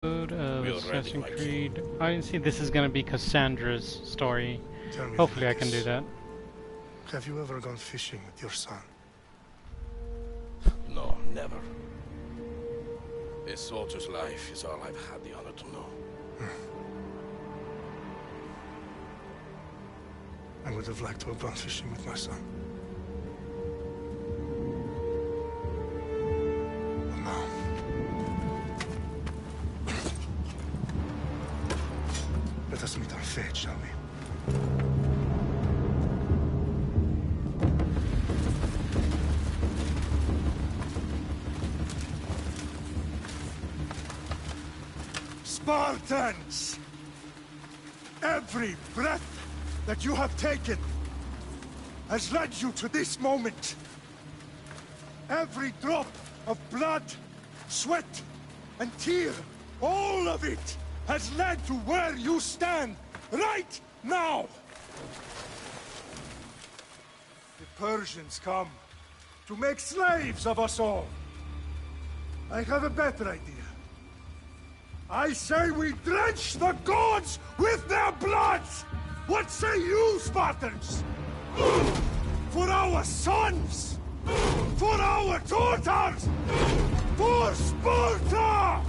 Assassin's Creed. I didn't see this is gonna be Cassandra's story. Hopefully I can do that. Have you ever gone fishing with your son? No, never. A soldier's life is all I've had the honor to know. I would have liked to have gone fishing with my son. But now... let us meet our fate, shall we? Spartans! Every breath that you have taken has led you to this moment. Every drop of blood, sweat, and tear, all of it has led to where you stand right now. The Persians come to make slaves of us all. I have a better idea. I say we drench the gods with their blood! What say you, Spartans? For our sons! For our daughters! For Sparta!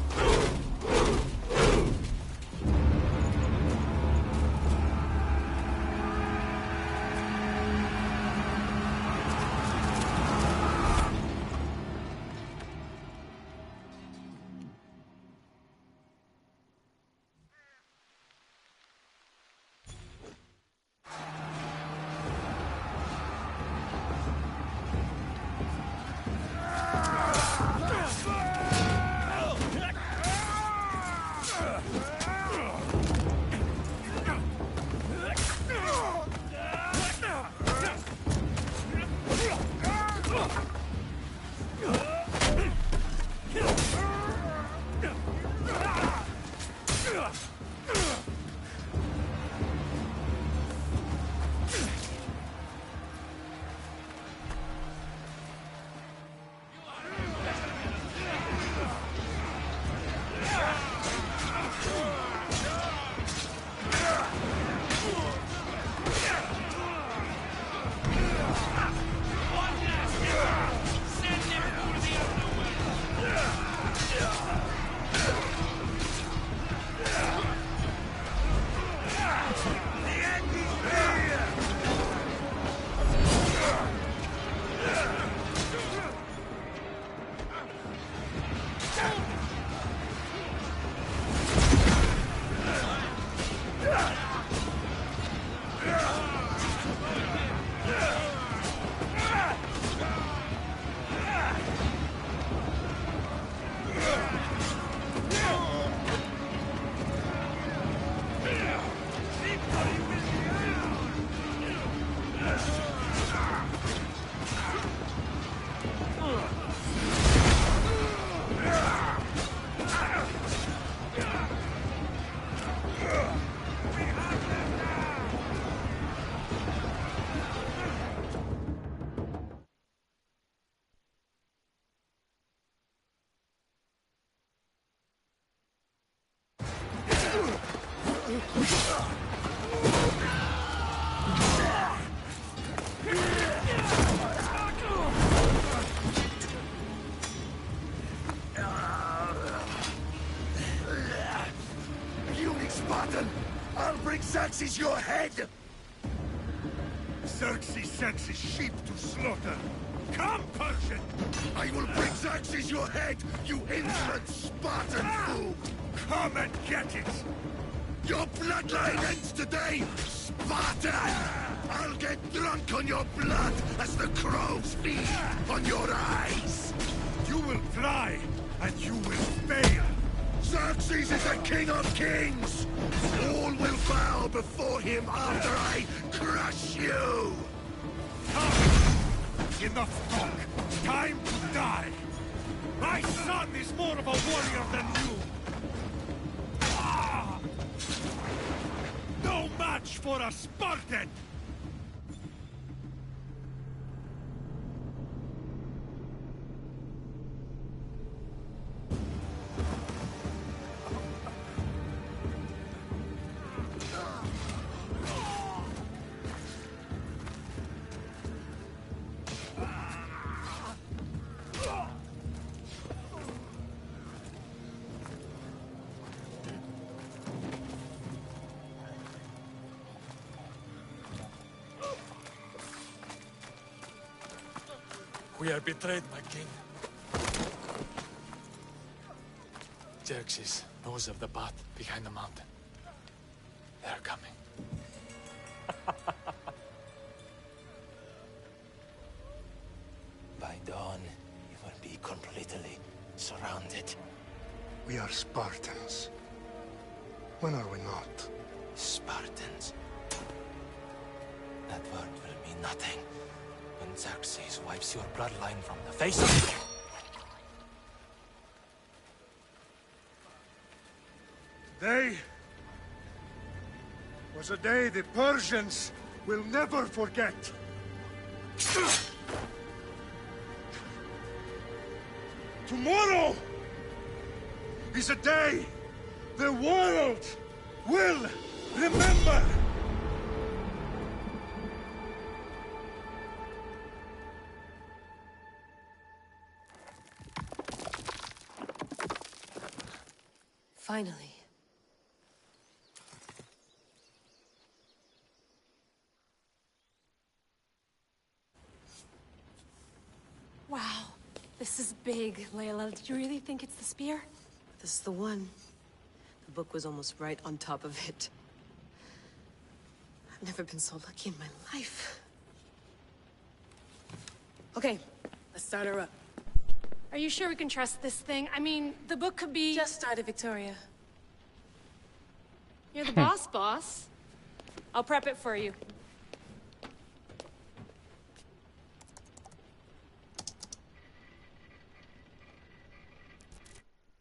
Xerxes your head! Xerxes sends his sheep to slaughter. Come, Persian! I will bring Xerxes your head, you insolent Spartan fool! Come and get it! Your bloodline ends today, Spartan! I'll get drunk on your blood as the crows feed on your eyes! You will try, and you will fail! Xerxes is the king of kings! All will bow before him after I crush you! Come! Enough talk! Time to die! My son is more of a warrior than you! Ah! No match for a Spartan! We are betrayed, my king. Xerxes knows of the path behind the mountain. They are coming. By dawn, you will be completely surrounded. We are Spartans. When are we not? Spartans. That word will mean nothing when Xerxes wipes your bloodline from the face of... Today was a day the Persians will never forget. Tomorrow is a day the world will remember. Finally. Wow, this is big, Layla. Did you really think it's the spear? This is the one. The book was almost right on top of it. I've never been so lucky in my life. Okay, let's start her up. Are you sure we can trust this thing? I mean, the book could be... Just started, Victoria. You're the boss, boss. I'll prep it for you.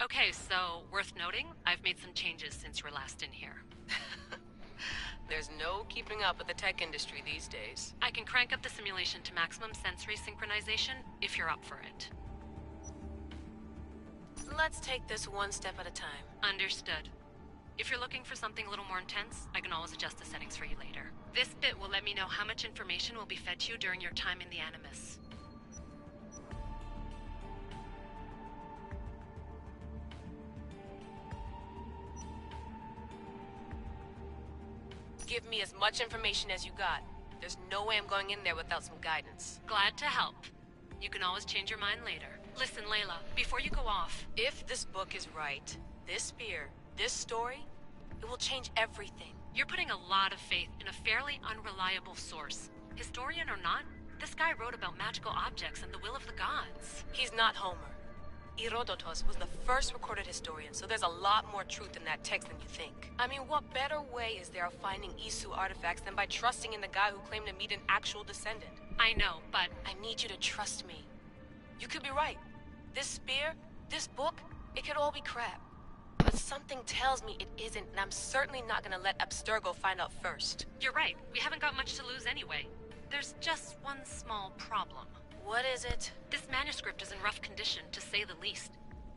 Okay, so, worth noting, I've made some changes since you were last in here. There's no keeping up with the tech industry these days. I can crank up the simulation to maximum sensory synchronization, if you're up for it. Let's take this one step at a time. Understood. If you're looking for something a little more intense, I can always adjust the settings for you later. This bit will let me know how much information will be fed to you during your time in the Animus. Give me as much information as you got. There's no way I'm going in there without some guidance. Glad to help. You can always change your mind later. Listen, Layla, before you go off... If this book is right, this spear, this story, it will change everything. You're putting a lot of faith in a fairly unreliable source. Historian or not, this guy wrote about magical objects and the will of the gods. He's not Homer. Herodotus was the first recorded historian, so there's a lot more truth in that text than you think. I mean, what better way is there of finding Isu artifacts than by trusting in the guy who claimed to meet an actual descendant? I know, but... I need you to trust me. You could be right. This spear, this book, it could all be crap. But something tells me it isn't, and I'm certainly not gonna let Abstergo find out first. You're right. We haven't got much to lose anyway. There's just one small problem. What is it? This manuscript is in rough condition, to say the least.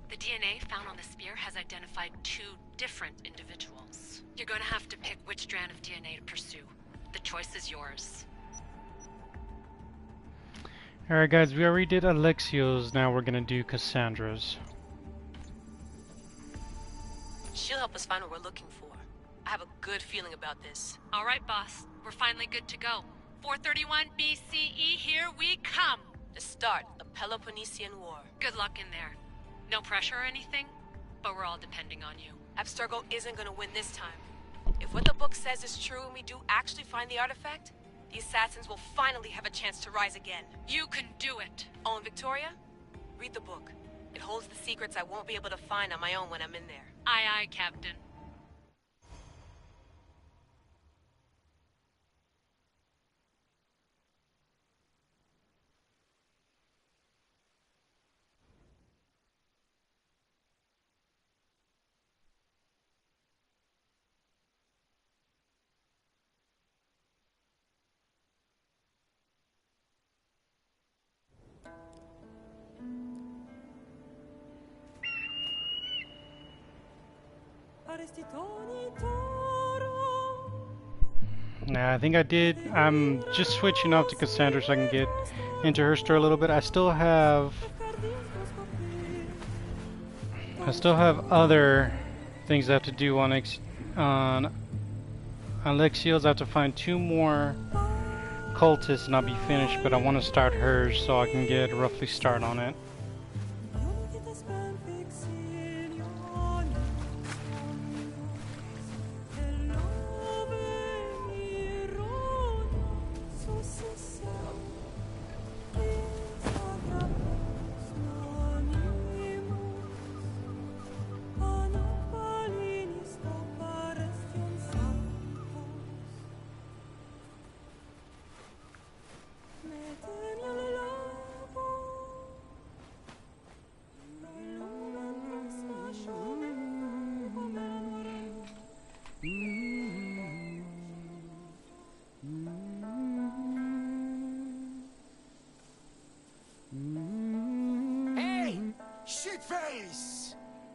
The DNA found on the spear has identified 2 different individuals. You're going to have to pick which strand of DNA to pursue. The choice is yours. Alright guys, we already did Alexio's, now we're gonna do Cassandra's. She'll help us find what we're looking for. I have a good feeling about this. Alright, boss. We're finally good to go. 431 BCE, here we come! The start of Peloponnesian War. Good luck in there. No pressure or anything, but we're all depending on you. Abstergo isn't gonna win this time. If what the book says is true and we do actually find the artifact, the assassins will finally have a chance to rise again. You can do it! Oh, and Victoria? Read the book. It holds the secrets I won't be able to find on my own when I'm in there. Aye, aye, Captain. Nah, I think I did. I'm just switching off to Cassandra so I can get into her story a little bit. I still have other things I have to do on Alexio's. I have to find 2 more cultist and I'll be finished, but I want to start hers so I can get a roughly start on it. Hey! Shitface!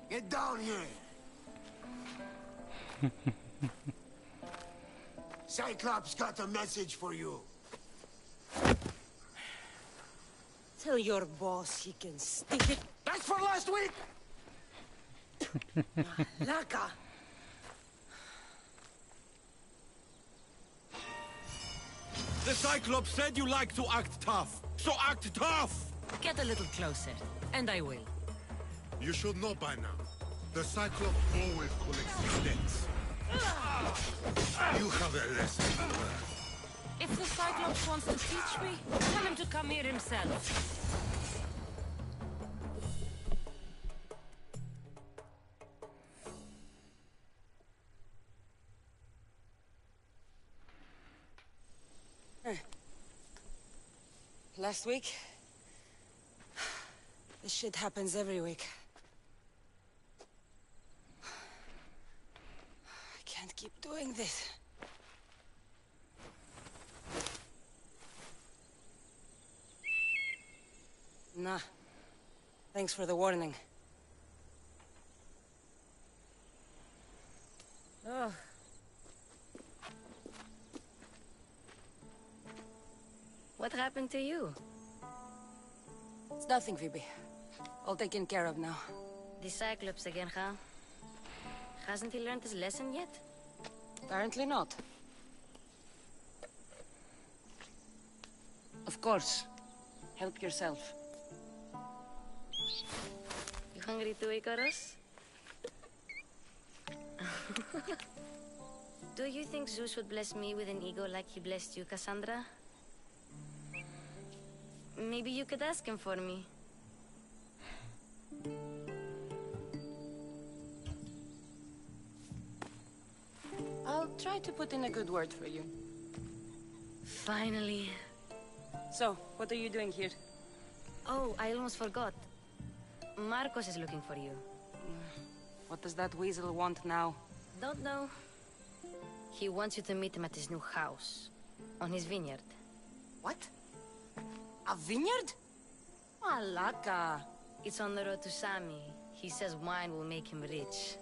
Get down here! Cyclops got a message for you. Tell your boss he can stick it. That's for last week! Laka! The Cyclops said you like to act tough, so act tough! Get a little closer, and I will. You should know by now. The Cyclops always collects his debts. You have a lesson to learn. If the Cyclops wants to teach me, tell him to come here himself. Last week? This shit happens every week. I can't keep doing this. Nah. Thanks for the warning. Oh. What happened to you? It's nothing, Phoebe. All taken care of now. The Cyclops again, huh? Hasn't he learned his lesson yet? Apparently not. Of course. Help yourself. You hungry too, Icarus? Do you think Zeus would bless me with an ego like he blessed you, Cassandra? Maybe you could ask him for me. I'll try to put in a good word for you. Finally. So, what are you doing here? Oh, I almost forgot. Marcos is looking for you. What does that weasel want now? Don't know. He wants you to meet him at his new house. On his vineyard. What? A vineyard? Malaka. It's on the road to Sami. He says wine will make him rich.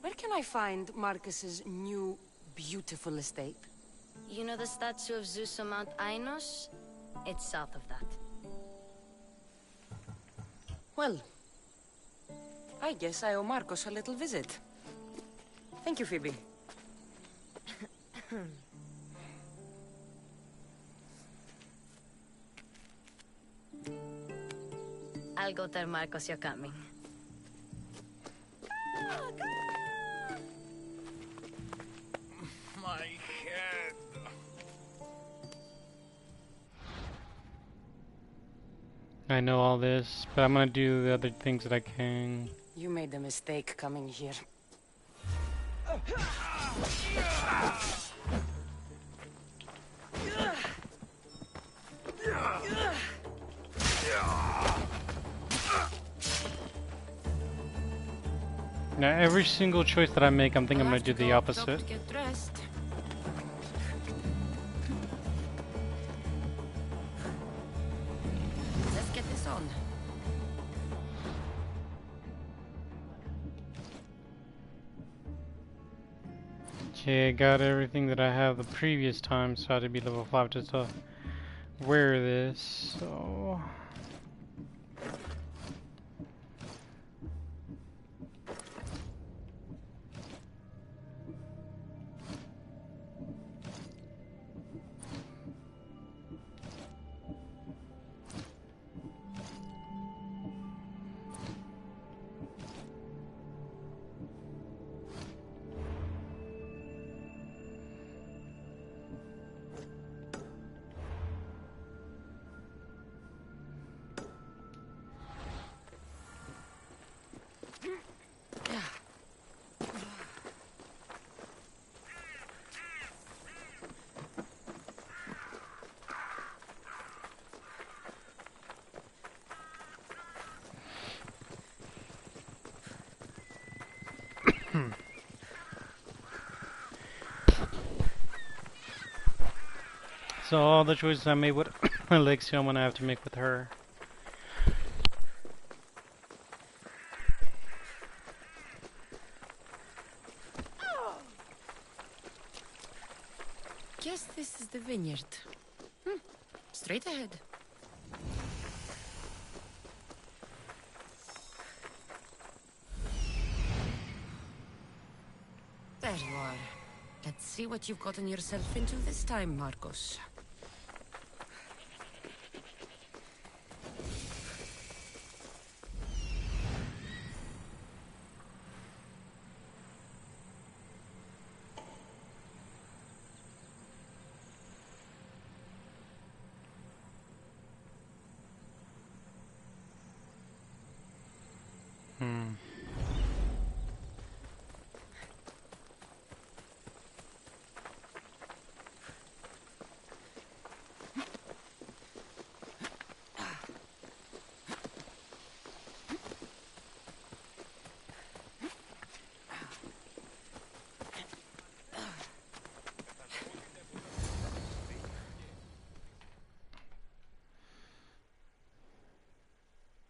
Where can I find Marcus's new, beautiful estate? You know the statue of Zeus on Mount Ainos? It's south of that. Well, I guess I owe Marcos a little visit. Thank you, Phoebe. I'll go tell Marcos you're coming. My head. I know all this, but I'm gonna do the other things that I can. You made a mistake coming here. Now, every single choice that I make, I'm thinking I'm gonna do the opposite. Get dressed. Let's get this on. Okay, I got everything that I have the previous time, so I had to be level 5 just to wear this, so... So all the choices I made with Alexia, I'm gonna have to make with her. Guess this is the vineyard. Straight ahead. There you are. Let's see what you've gotten yourself into this time, Marcos.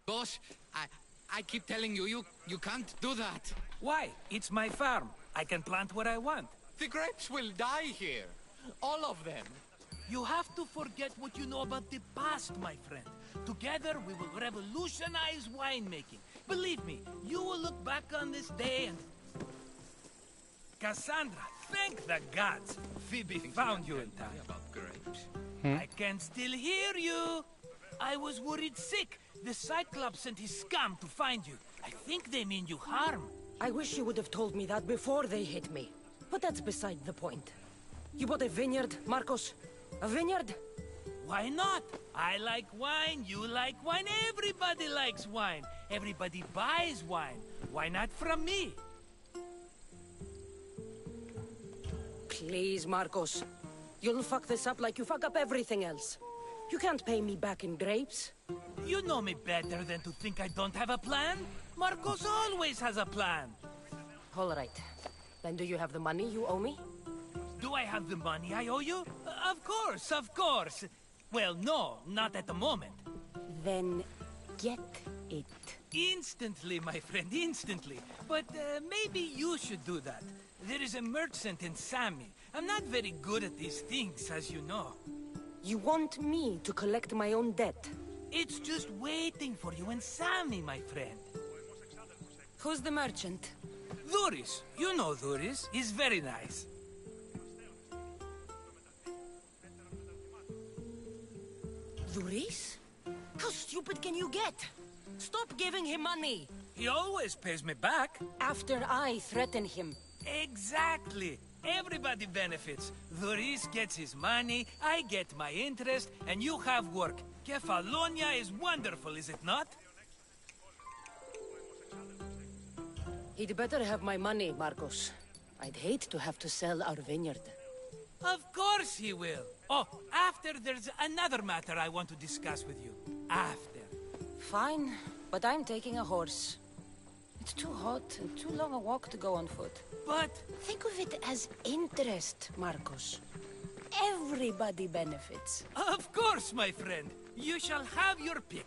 Boss, I keep telling you, you can't do that. Why? It's my farm. I can plant what I want. The grapes will die here. All of them. You have to forget what you know about the past, my friend. Together, we will revolutionize winemaking. Believe me, you will look back on this day and... Cassandra, thank the gods. Phoebe found you in time. About grapes. I can still hear you. I was worried sick. The Cyclops sent his scum to find you. I think they mean you harm. I wish you would have told me that before they hit me. But that's beside the point. You bought a vineyard, Marcos? A vineyard? Why not? I like wine, you like wine, everybody likes wine. Everybody buys wine. Why not from me? Please, Marcos. You'll fuck this up like you fuck up everything else. You can't pay me back in grapes. You know me better than to think I don't have a plan. Marcos always has a plan. All right. Then do you have the money you owe me? Do I have the money I owe you? Of course, of course. Well, no, not at the moment. Then get it. Instantly, my friend, instantly. But maybe you should do that. There is a merchant in Sami. I'm not very good at these things, as you know. You want me to collect my own debt? It's just waiting for you in Sami, my friend. Who's the merchant? Duris. You know Duris. He's very nice. Duris? How stupid can you get? Stop giving him money! He always pays me back. After I threaten him. Exactly. Everybody benefits. Duris gets his money, I get my interest, and you have work. Kefalonia is wonderful, is it not? He'd better have my money, Marcos. I'd hate to have to sell our vineyard. Of course he will. Oh, after there's another matter I want to discuss with you. After. Fine, but I'm taking a horse. It's too hot and too long a walk to go on foot. But... think of it as interest, Marcos. Everybody benefits. Of course, my friend. You shall have your pick.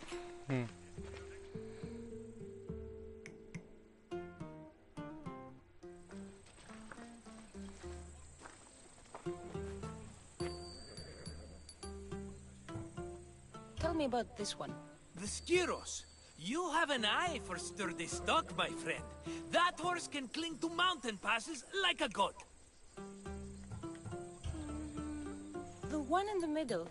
Tell me about this one. The Skiros. You have an eye for sturdy stock, my friend. That horse can cling to mountain passes like a goat. The one in the middle.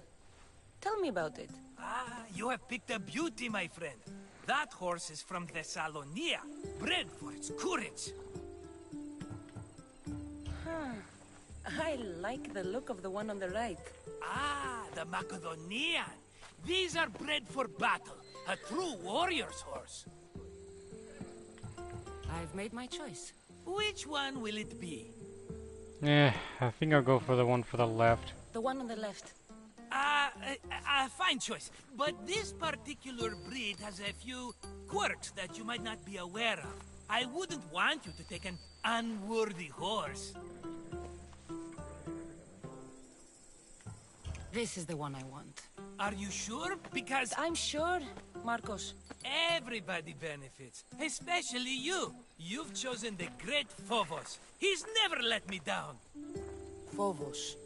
Tell me about it. Ah, you have picked a beauty, my friend. That horse is from Thessalonia, bred for its courage. I like the look of the one on the right. Ah, the Macedonian. These are bred for battle. A true warrior's horse. I've made my choice. Which one will it be? Yeah, I think I'll go for the one for the left. The one on the left. Fine choice. But this particular breed has a few quirks that you might not be aware of. I wouldn't want you to take an unworthy horse. This is the one I want. Are you sure? Because I'm sure, Marcos. everybody benefits, especially you. You've chosen the great Phobos. He's never let me down. Phobos.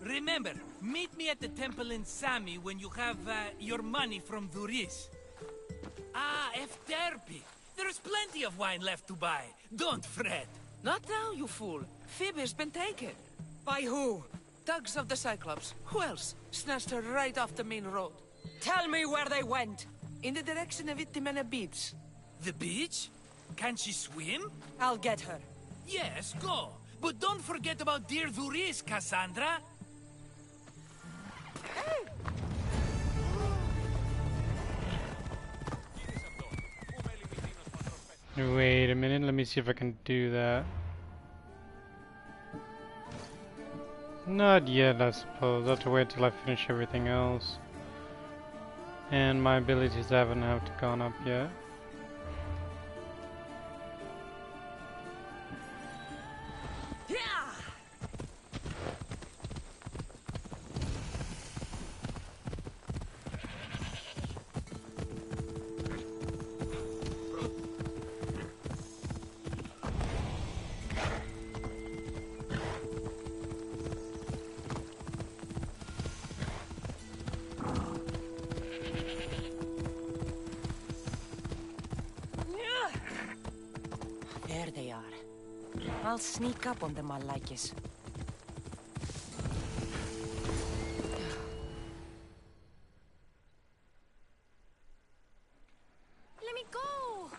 Remember, meet me at the temple in Sami when you have your money from Duris. Ah, Efterpi. There's plenty of wine left to buy. Don't fret. Not now, you fool. Phoebe's been taken. By who? Thugs of the Cyclops. Who else? Snatched her right off the main road. Tell me where they went. In the direction of Itimena Beach. The beach? Can she swim? I'll get her. Yes, go. But don't forget about dear Duris, Cassandra. Wait a minute, let me see if I can do that. Not yet, I suppose. I'll have to wait till I finish everything else. And my abilities haven't gone up yet. There they are. I'll sneak up on them, I like it. Let me go!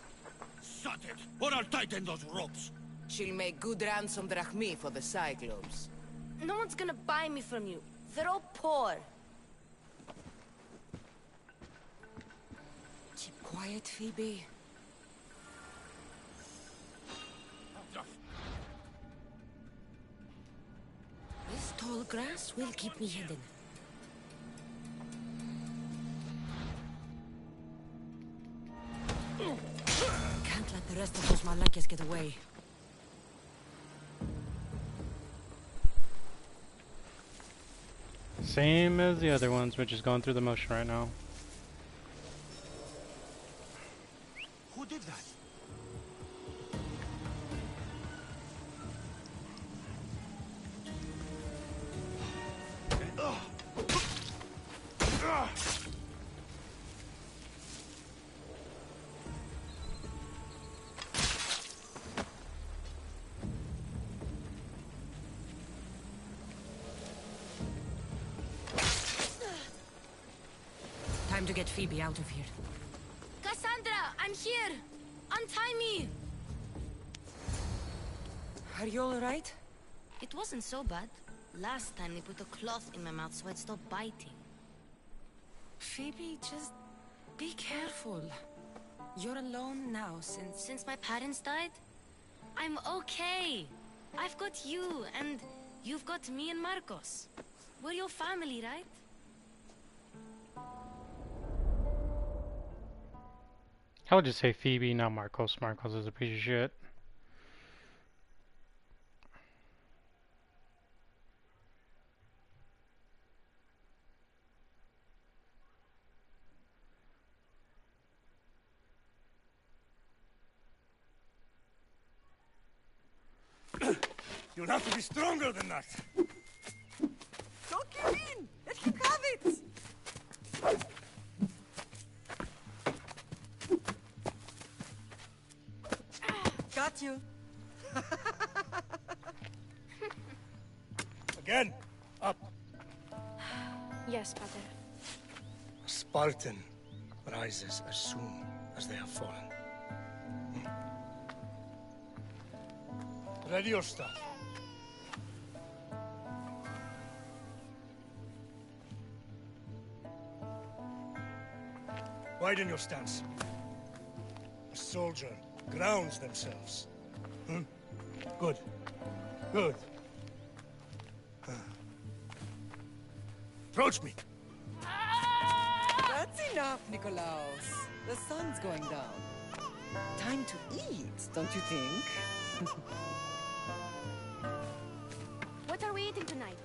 Shut it, or I'll tighten those ropes. She'll make good ransom drachmi for the Cyclops. No one's gonna buy me from you. They're all poor. Keep quiet, Phoebe. This tall grass will keep me hidden. Can't let the rest of those Malakas get away. Same as the other ones, which is going through the motion right now. Who did that? Time to get Phoebe out of here. Cassandra, I'm here! Untie me! Are you alright? It wasn't so bad. Last time they put a cloth in my mouth so I'd stop biting. Phoebe, just be careful. You're alone now Since my parents died? I'm okay. I've got you, and you've got me and Marcos. We're your family, right? I would just say Phoebe, not Marcos. Marcos is a piece of shit. You'll have to be stronger than that. Don't give in! Let him have it! Got you. Again, up. Yes, Father. A Spartan rises as soon as they have fallen. Ready your staff. Widen your stance. A soldier grounds themselves. Good. Good. Approach me. That's enough, Nikolaos. The sun's going down. Time to eat, don't you think? What are we eating tonight?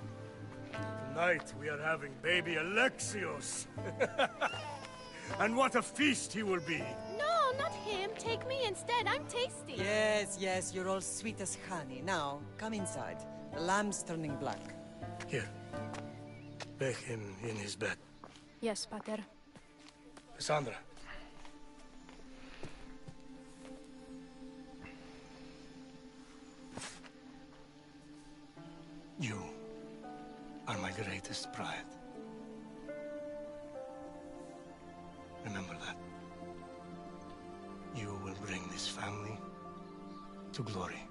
Tonight we are having baby Alexios. And what a feast he will be. No, not him. Take me instead. I'm tasty. Yes, yes, you're all sweet as honey. Now, come inside. The lamb's turning black. Here. Lay him in his bed. Yes, Pater. Cassandra. You are my greatest pride. Remember that. You will bring this family to glory.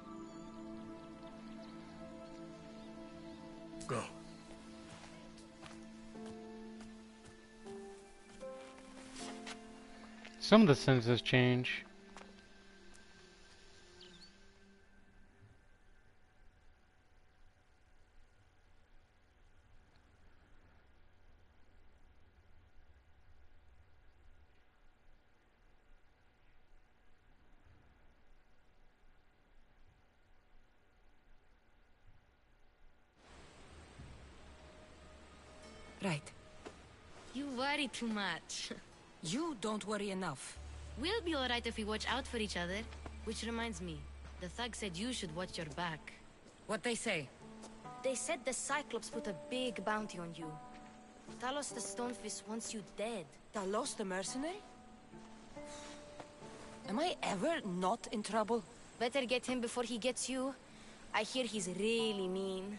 Go. Some of the sentences change. Right. You worry too much. You don't worry enough. We'll be alright if we watch out for each other. Which reminds me, the thug said you should watch your back. What they say? They said the Cyclops put a big bounty on you. Talos the Stonefist wants you dead. Talos the mercenary? Am I ever not in trouble? Better get him before he gets you. I hear he's really mean.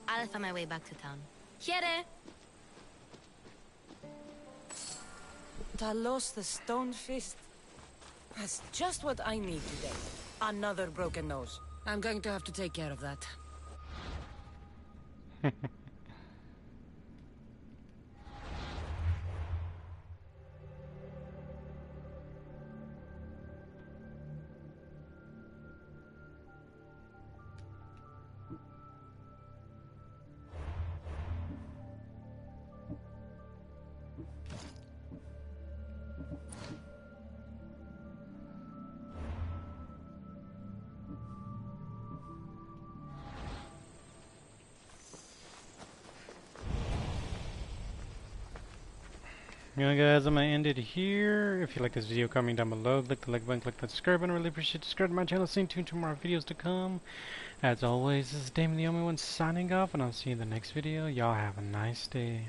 I'll find my way back to town. Here! Talos the Stonefist. That's just what I need today. Another broken nose. I'm going to have to take care of that. Anyway guys, I'm going to end it here. If you like this video, comment down below. Click the like button, click the subscribe button. I really appreciate subscribe to my channel. Stay tuned to more videos to come. As always, this is Damon the Only One signing off, and I'll see you in the next video. Y'all have a nice day.